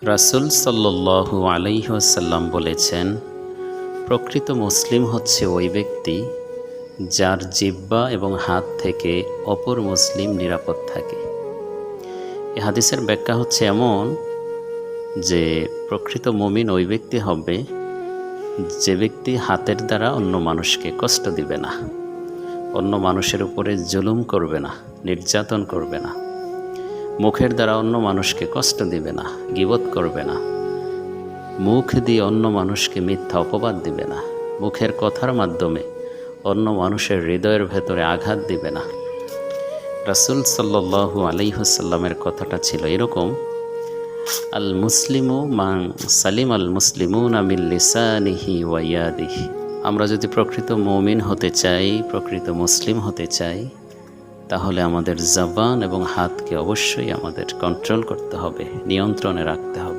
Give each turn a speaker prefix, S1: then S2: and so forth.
S1: রাসূল সাল্লাল্লাহু আলাইহি ওয়াসাল্লাম বলেছেন, প্রকৃত মুসলিম হচ্ছে ওই ব্যক্তি যার জিহ্বা এবং হাত থেকে অপর মুসলিম নিরাপদ থাকে। এই হাদিসের ব্যাখ্যা হচ্ছে এমন যে প্রকৃত মুমিন ওই ব্যক্তি হবে যে ব্যক্তি হাতের দ্বারা অন্য মানুষকে কষ্ট দিবে না, অন্য মানুষের উপরে জুলুম করবে না, নির্যাতন করবে না, মুখের দ্বারা অন্য মানুষকে কষ্ট দিবে না, গীবত করবে না, মুখ দিয়ে অন্য মানুষকে মিথ্যা অপবাদ দিবে না, মুখের কথার মাধ্যমে অন্য মানুষের হৃদয়ের ভেতরে আঘাত দিবে না। রাসূল সাল্লাল্লাহু আলাইহি ওয়াসাল্লামের কথাটা ছিল এরকম, আল মুসলিমু মান সালিম আল মুসলিমুনা মিন লিসানিহি ওয়া ইয়াদিহি। আমরা যদি প্রকৃত মুমিন হতে চাই, প্রকৃত মুসলিম হতে চাই, তাহলে আমাদের জবান এবং হাতকে অবশ্যই আমাদের কন্ট্রোল করতে হবে, নিয়ন্ত্রণে রাখতে হবে।